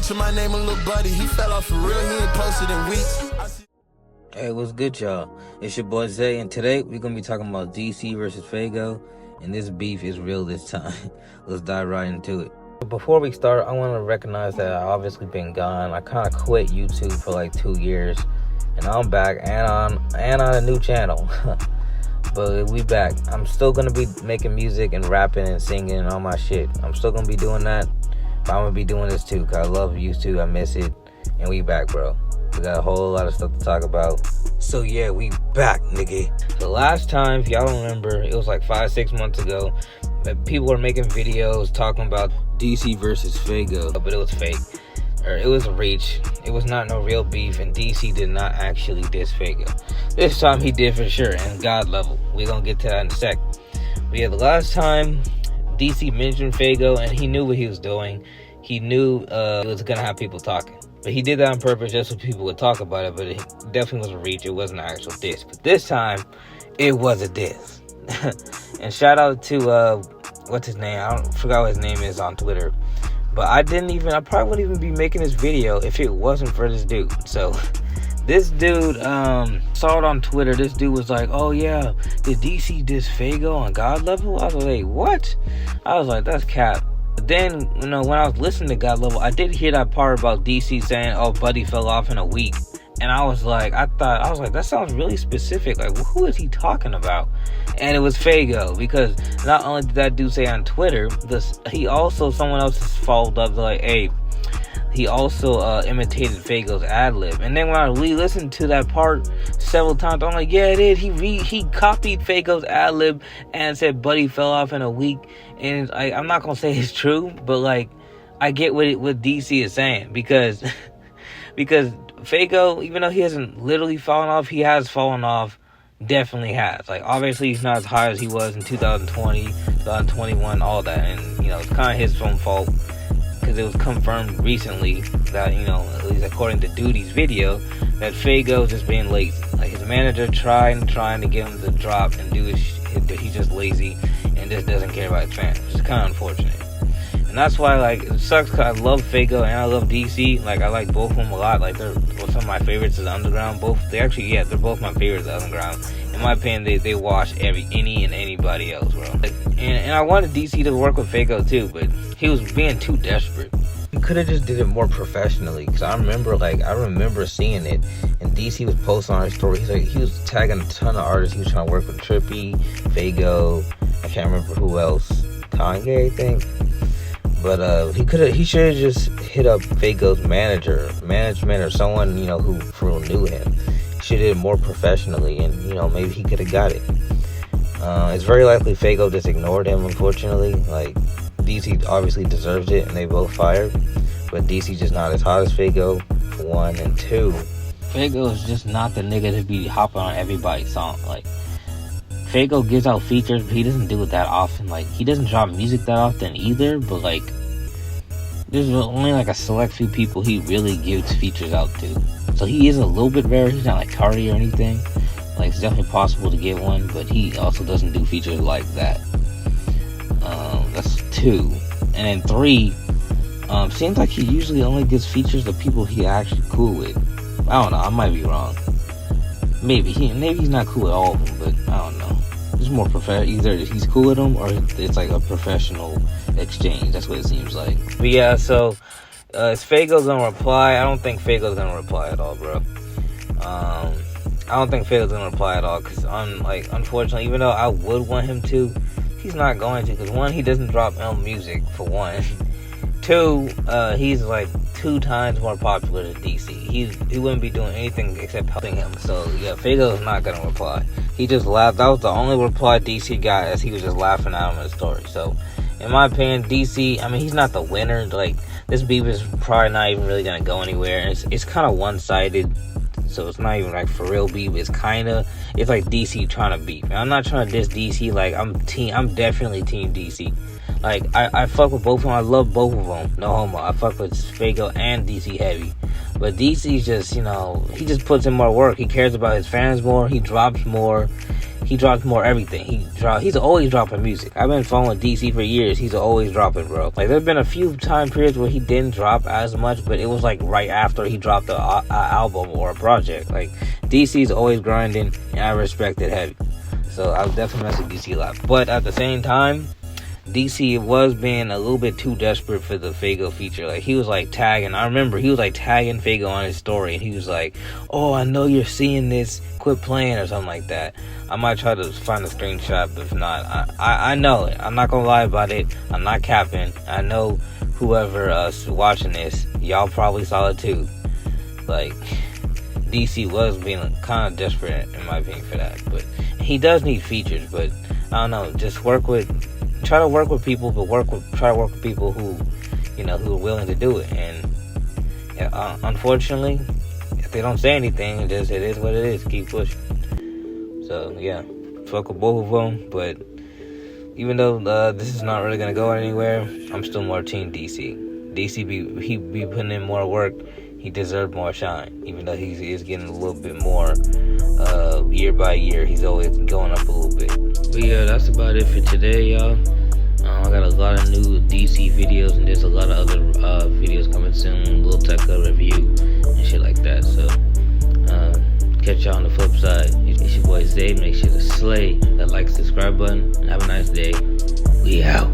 mention my name, a little buddy. He fell off for real, he ain't posted in weeks. Hey, what's good, y'all? It's your boy Zay, and today we're gonna be talking about DC versus Sofaygo, and this beef is real this time. Let's dive right into it. Before we start, I want to recognize that I've obviously been gone. I kind of quit YouTube for like 2 years, and I'm back and on a new channel. But we back. I'm still gonna be making music and rapping and singing and all my shit. I'm still gonna be doing that, but I'm gonna be doing this too, cause I love YouTube. I miss it, and we back, bro. We got a whole lot of stuff to talk about. So yeah, we back, nigga. The last time, if y'all remember, it was like 5-6 months ago. People were making videos talking about DC versus Sofaygo, but it was fake. Or it was a reach. It was not no real beef, and DC did not actually diss Sofaygo. This time he did for sure, and God level. We're gonna get to that in a sec. But yeah, the last time DC mentioned Sofaygo, and he knew what he was doing. He knew it was gonna have people talking. But he did that on purpose just so people would talk about it, but it definitely was a reach. It wasn't an actual diss. But this time, it was a diss. And shout out to, what's his name? I forgot what his name is on Twitter. But I probably wouldn't even be making this video if it wasn't for this dude. So, this dude, saw it on Twitter. This dude was like, oh yeah, did DC diss Sofaygo on God level? I was like, what? I was like, that's cap. But then, you know, when I was listening to God level, I did hear that part about DC saying, oh, buddy fell off in a week. And I was like, that sounds really specific. Like, who is he talking about? And it was Sofaygo, because not only did that dude say on Twitter, someone else has followed up, like, hey, he also imitated Sofaygo's ad-lib. And then when I re-listened to that part several times, I'm like, yeah, it is. He copied Sofaygo's ad-lib and said buddy fell off in a week. And I'm not going to say it's true, but, like, I get what DC is saying. Because Sofaygo, even though he hasn't literally fallen off, he has fallen off. Definitely has. Like, obviously, he's not as high as he was in 2020, 2021, all that. And, you know, it's kind of his own fault. Because it was confirmed recently that, you know, at least according to Duty's video, that Sofaygo is just being lazy. Like, his manager trying to get him to drop and do his shit, but he's just lazy and just doesn't care about his fans, which is kind of unfortunate. And that's why, like, it sucks because I love Sofaygo and I love DC. Like, I like both of them a lot. Like, they're some of my favorites is Underground. They're both my favorites of Underground. In my opinion, they wash any and anybody else, bro. Like, and I wanted DC to work with Sofaygo too, but he was being too desperate. He could have just did it more professionally, because I remember seeing it, and DC was posting on his story. He was tagging a ton of artists. He was trying to work with Trippy, Sofaygo, I can't remember who else, Kanye, I think. But he should have just hit up Sofaygo's management or someone, you know, who for real knew him. He should have did it more professionally, and, you know, maybe he could have got it. It's very likely Sofaygo just ignored him, unfortunately. Like, DC obviously deserves it, and they both fired. But DC just not as hot as Sofaygo, for one, and two, Sofaygo is just not the nigga to be hopping on everybody's song. Like, Sofaygo gives out features, but he doesn't do it that often. Like, he doesn't drop music that often either, but, like, there's only, like, a select few people he really gives features out to. So he is a little bit rare. He's not, like, Cardi or anything. Like, it's definitely possible to get one, but he also doesn't do features like that. That's 2. And then 3, seems like he usually only gives features to people he actually cool with. I don't know, I might be wrong. Maybe he's not cool with all of them, but I don't know. It's more professional. Either he's cool with them or it's like a professional exchange. That's what it seems like. But yeah, so is Sofaygo gonna reply? I don't think Sofaygo's gonna reply at all, bro. I don't think Sofaygo's gonna reply at all, because unfortunately, even though I would want him to, he's not going to, because 1, he doesn't drop music, for 1. 2, he's like 2 times more popular than DC. He wouldn't be doing anything except helping him. So yeah, Sofaygo is not gonna reply. He just laughed. That was the only reply DC got, as he was just laughing at him in the story. So in my opinion, DC, I mean, he's not the winner. Like, this beef is probably not even really gonna go anywhere. It's kind of one-sided. So it's not even like for real beef. It's like DC trying to beef. And I'm not trying to diss DC. Like, I'm definitely team DC. Like, I fuck with both of them. I love both of them. No homo. I fuck with Sofaygo and DC heavy. But DC's just, you know, he just puts in more work. He cares about his fans more. He drops more. he drops more everything. He's always dropping music. I've been following DC for years. He's always dropping, bro. Like, there's been a few time periods where he didn't drop as much, but it was like right after he dropped a album or a project. Like, DC's always grinding, and I respect it heavy. So I definitely mess with DC a lot. But at the same time, DC was being a little bit too desperate for the Faygo feature. Like, he was like tagging. I remember he was like tagging Faygo on his story, and he was like, "Oh, I know you're seeing this. Quit playing," or something like that. I might try to find a screenshot, but if not, I know it. I'm not gonna lie about it. I'm not capping. I know whoever watching this, y'all probably saw it too. Like, DC was being kind of desperate, in my opinion, for that. But he does need features. But I don't know. Just try to work with people, but try to work with people who, who are willing to do it. And unfortunately, if they don't say anything, it is what it is. Keep pushing. So yeah, fuck with both of them. But even though this is not really gonna go anywhere, I'm still more team DC. DC he be putting in more work. He deserved more shine, even though he is getting a little bit more year by year. He's always going up a little bit. But yeah, that's about it for today, y'all. I got a lot of new DC videos, and there's a lot of other videos coming soon. Little tech review and shit like that. So catch y'all on the flip side. It's your boy Zay. Make sure to slay that like, subscribe button, and have a nice day. We out.